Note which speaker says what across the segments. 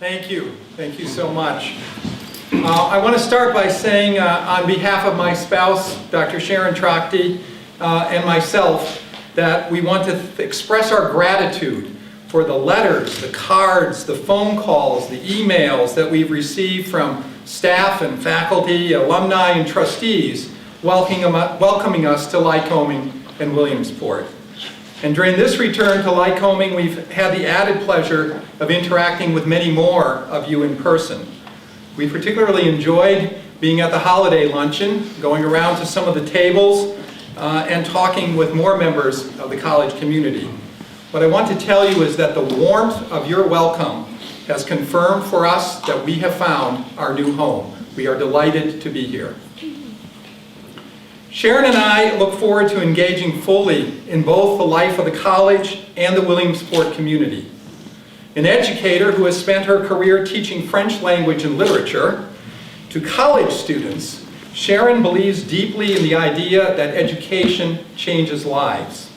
Speaker 1: Thank you. Thank you so much. I want to start by saying on behalf of my spouse, Dr. Sharon Trachte, and myself, that we want to express our gratitude for the letters, the cards, the phone calls, the emails that we've received from staff and faculty, alumni, and trustees welcoming us to Lycoming and Williamsport. And during this return to Lycoming, we've had the added pleasure of interacting with many more of you in person. We particularly enjoyed being at the holiday luncheon, going around to some of the tables, and talking with more members of the college community. What I want to tell you is that the warmth of your welcome has confirmed for us that we have found our new home. We are delighted to be here. Sharon and I look forward to engaging fully in both the life of the college and the Williamsport community. An educator who has spent her career teaching French language and literature to college students, Sharon believes deeply in the idea that education changes lives.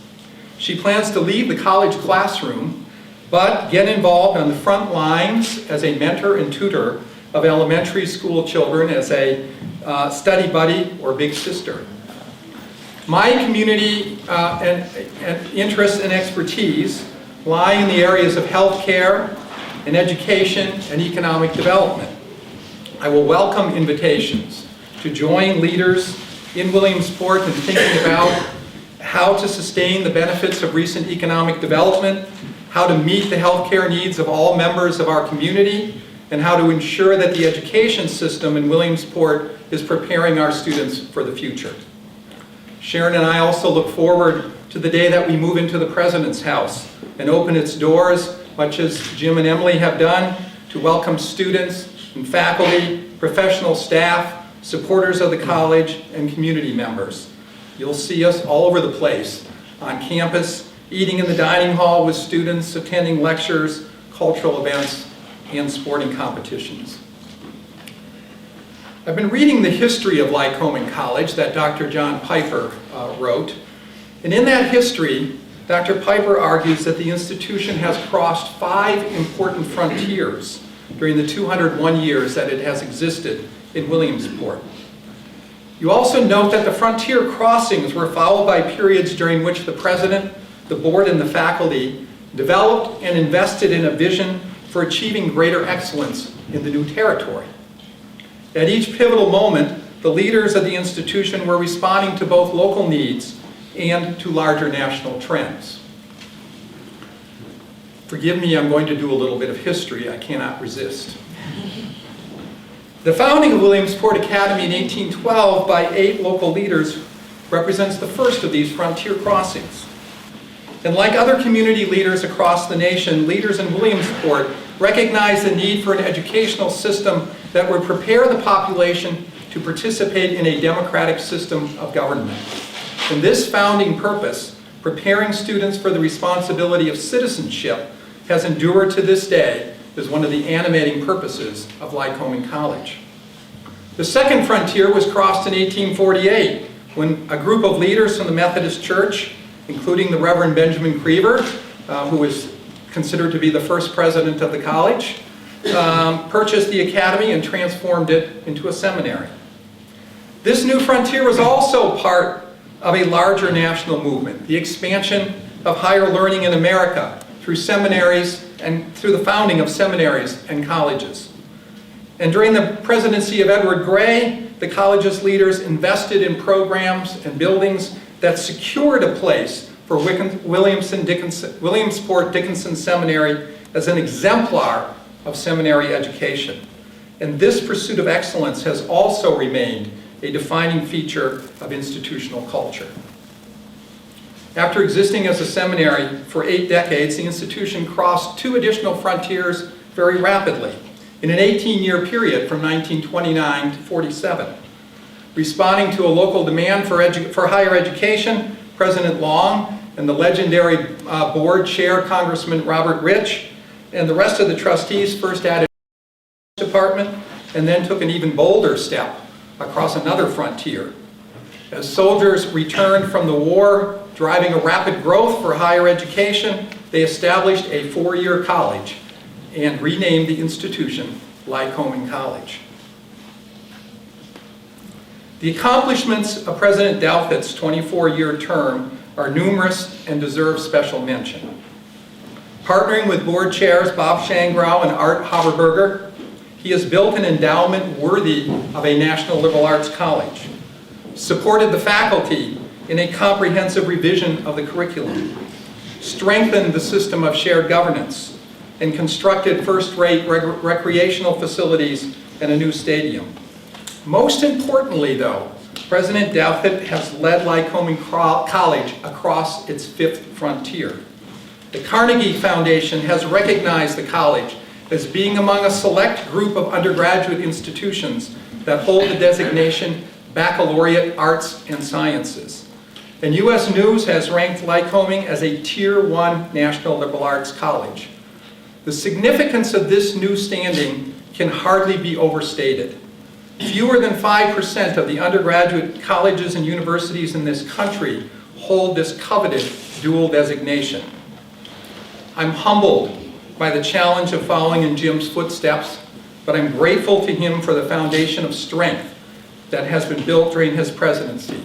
Speaker 1: She plans to leave the college classroom, but get involved on the front lines as a mentor and tutor of elementary school children, as a study buddy or big sister. My community and interests and expertise lie in the areas of healthcare and education and economic development. I will welcome invitations to join leaders in Williamsport in thinking about how to sustain the benefits of recent economic development, how to meet the healthcare needs of all members of our community, and how to ensure that the education system in Williamsport is preparing our students for the future. Sharon and I also look forward to the day that we move into the President's House and open its doors, much as Jim and Emily have done, to welcome students and faculty, professional staff, supporters of the college, and community members. You'll see us all over the place, on campus, eating in the dining hall with students, attending lectures, cultural events, and sporting competitions. I've been reading the history of Lycoming College that Dr. John Piper wrote, and in that history, Dr. Piper argues that the institution has crossed 5 important frontiers during the 201 years that it has existed in Williamsport. You also note that the frontier crossings were followed by periods during which the president, the board, and the faculty developed and invested in a vision for achieving greater excellence in the new territory. At each pivotal moment, the leaders of the institution were responding to both local needs and to larger national trends. Forgive me, I'm going to do a little bit of history. I cannot resist. The founding of Williamsport Academy in 1812 by 8 local leaders represents the first of these frontier crossings. And like other community leaders across the nation, leaders in Williamsport recognized the need for an educational system that would prepare the population to participate in a democratic system of government. And this founding purpose, preparing students for the responsibility of citizenship, has endured to this day as one of the animating purposes of Lycoming College. The second frontier was crossed in 1848 when a group of leaders from the Methodist Church, including the Reverend Benjamin Creever, who was considered to be the first president of the college, purchased the academy and transformed it into a seminary. This new frontier was also part of a larger national movement, the expansion of higher learning in America through seminaries and through the founding of seminaries and colleges. And during the presidency of Edward Gray, the college's leaders invested in programs and buildings that secured a place for Williamsport Dickinson Seminary as an exemplar of seminary education. And this pursuit of excellence has also remained a defining feature of institutional culture. After existing as a seminary for 8 decades, the institution crossed 2 additional frontiers very rapidly in an 18-year period from 1929 to 47. Responding to a local demand for higher education, President Long and the legendary board chair, Congressman Robert Rich, and the rest of the trustees first added the department and then took an even bolder step across another frontier. As soldiers returned from the war, driving a rapid growth for higher education, they established a 4-year college and renamed the institution Lycoming College. The accomplishments of President Douthit's 24-year term are numerous and deserve special mention. Partnering with board chairs Bob Shangrau and Art Haberberger, he has built an endowment worthy of a national liberal arts college, supported the faculty in a comprehensive revision of the curriculum, strengthened the system of shared governance, and constructed first-rate recreational facilities and a new stadium. Most importantly, though, President Douthit has led Lycoming College across its fifth frontier. The Carnegie Foundation has recognized the college as being among a select group of undergraduate institutions that hold the designation Baccalaureate Arts and Sciences. And U.S. News has ranked Lycoming as a Tier 1 National Liberal Arts College. The significance of this new standing can hardly be overstated. Fewer than 5% of the undergraduate colleges and universities in this country hold this coveted dual designation. I'm humbled by the challenge of following in Jim's footsteps, but I'm grateful to him for the foundation of strength that has been built during his presidency.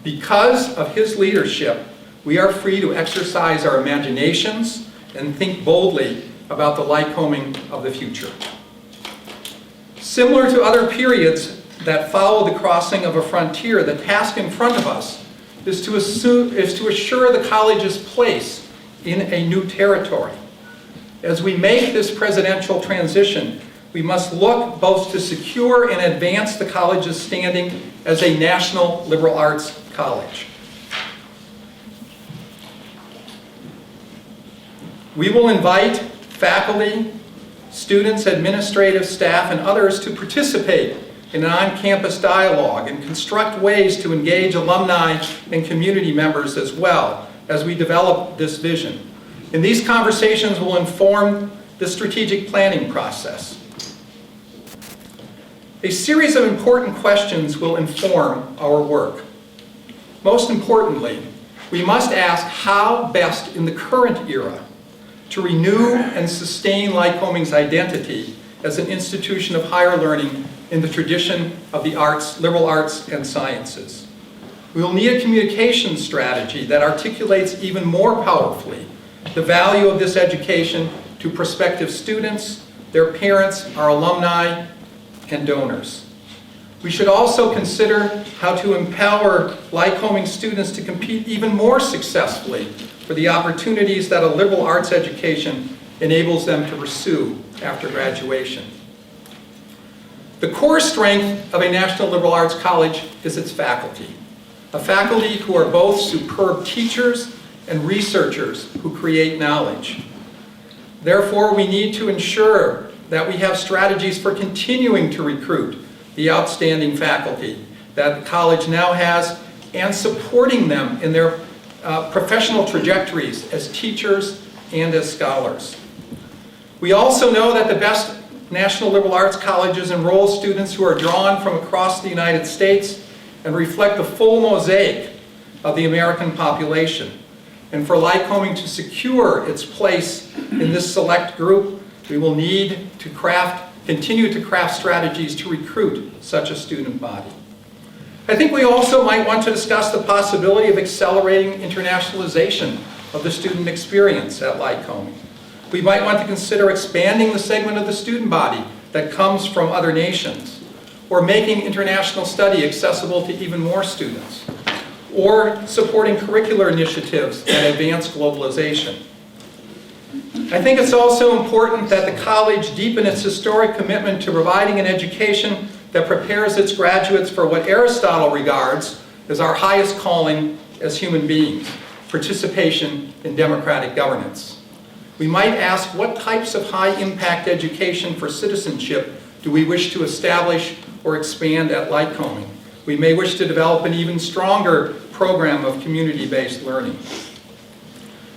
Speaker 1: Because of his leadership, we are free to exercise our imaginations and think boldly about the Lycoming of the future. Similar to other periods that follow the crossing of a frontier, the task in front of us is to assure the college's place in a new territory. As we make this presidential transition, we must look both to secure and advance the college's standing as a national liberal arts college. We will invite faculty, students, administrative staff, and others to participate in an on-campus dialogue and construct ways to engage alumni and community members as well as we develop this vision. And these conversations will inform the strategic planning process. A series of important questions will inform our work. Most importantly, we must ask how best in the current era to renew and sustain Lycoming's identity as an institution of higher learning in the tradition of the arts, liberal arts and sciences. We will need a communication strategy that articulates even more powerfully the value of this education to prospective students, their parents, our alumni, and donors. We should also consider how to empower Lycoming students to compete even more successfully for the opportunities that a liberal arts education enables them to pursue after graduation. The core strength of a National Liberal Arts College is its faculty, a faculty who are both superb teachers and researchers who create knowledge. Therefore, we need to ensure that we have strategies for continuing to recruit the outstanding faculty that the college now has and supporting them in their professional trajectories as teachers and as scholars. We also know that the best National Liberal Arts Colleges enroll students who are drawn from across the United States and reflect the full mosaic of the American population. And for Lycoming to secure its place in this select group, we will need to continue to craft strategies to recruit such a student body. I think we also might want to discuss the possibility of accelerating internationalization of the student experience at Lycoming. We might want to consider expanding the segment of the student body that comes from other nations, or making international study accessible to even more students, or supporting curricular initiatives that advance globalization. I think it's also important that the college deepen its historic commitment to providing an education that prepares its graduates for what Aristotle regards as our highest calling as human beings, participation in democratic governance. We might ask, what types of high-impact education for citizenship do we wish to establish or expand at Lycoming? We may wish to develop an even stronger program of community-based learning.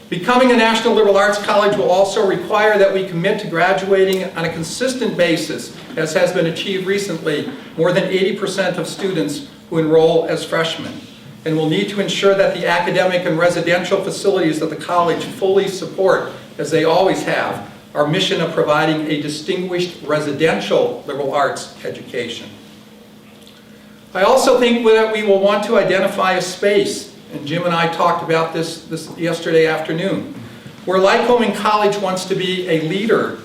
Speaker 1: Becoming a National Liberal Arts College will also require that we commit to graduating on a consistent basis, as has been achieved recently, more than 80% of students who enroll as freshmen. And we'll need to ensure that the academic and residential facilities of the college fully support, as they always have, our mission of providing a distinguished residential liberal arts education. I also think that we will want to identify a space, and Jim and I talked about this yesterday afternoon, where Lycoming College wants to be a leader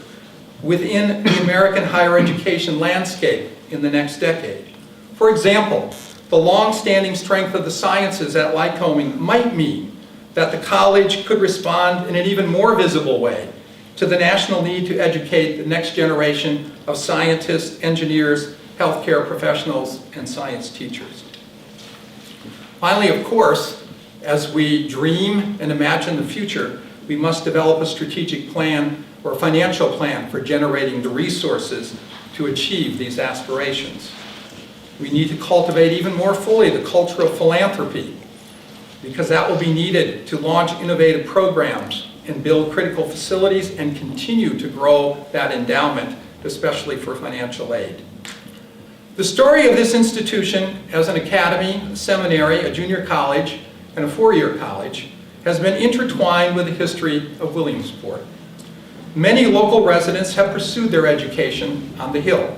Speaker 1: within the American higher education landscape in the next decade. For example, the long-standing strength of the sciences at Lycoming might mean that the college could respond in an even more visible way to the national need to educate the next generation of scientists, engineers, healthcare professionals, and science teachers. Finally, of course, as we dream and imagine the future, we must develop a strategic plan or a financial plan for generating the resources to achieve these aspirations. We need to cultivate even more fully the culture of philanthropy, because that will be needed to launch innovative programs and build critical facilities and continue to grow that endowment, especially for financial aid. The story of this institution as an academy, a seminary, a junior college, and a four-year college has been intertwined with the history of Williamsport. Many local residents have pursued their education on the Hill,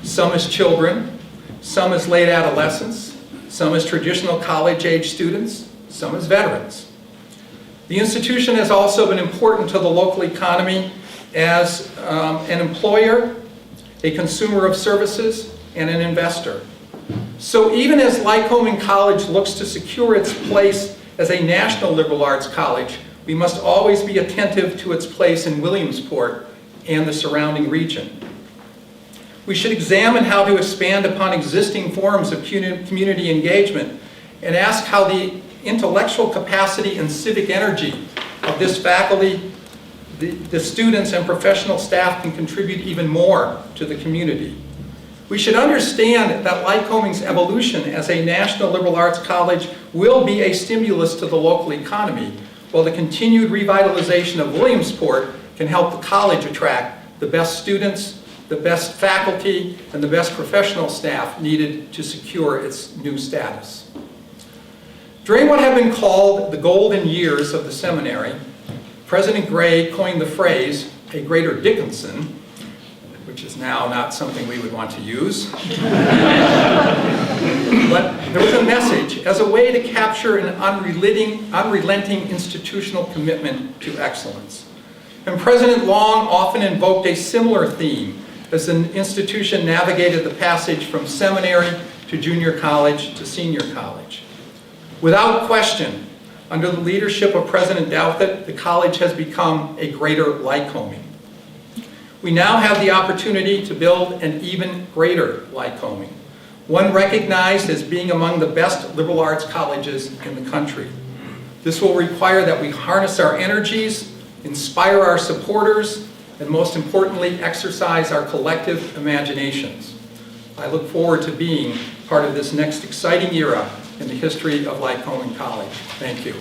Speaker 1: some as children, some as late adolescents, some as traditional college-age students, some as veterans. The institution has also been important to the local economy as an employer, a consumer of services, and an investor. So even as Lycoming College looks to secure its place as a national liberal arts college, we must always be attentive to its place in Williamsport and the surrounding region. We should examine how to expand upon existing forms of community engagement and ask how the intellectual capacity and civic energy of this faculty, the students and professional staff can contribute even more to the community. We should understand that Lycoming's evolution as a national liberal arts college will be a stimulus to the local economy, while the continued revitalization of Williamsport can help the college attract the best students, the best faculty, and the best professional staff needed to secure its new status. During what have been called the golden years of the seminary, President Gray coined the phrase, a greater Dickinson, which is now not something we would want to use. But there was a message as a way to capture an unrelenting institutional commitment to excellence. And President Long often invoked a similar theme as the institution navigated the passage from seminary to junior college to senior college. Without question, under the leadership of President Douthit, the college has become a greater Lycoming. We now have the opportunity to build an even greater Lycoming, one recognized as being among the best liberal arts colleges in the country. This will require that we harness our energies, inspire our supporters, and most importantly, exercise our collective imaginations. I look forward to being part of this next exciting era in the history of Lycoming College. Thank you.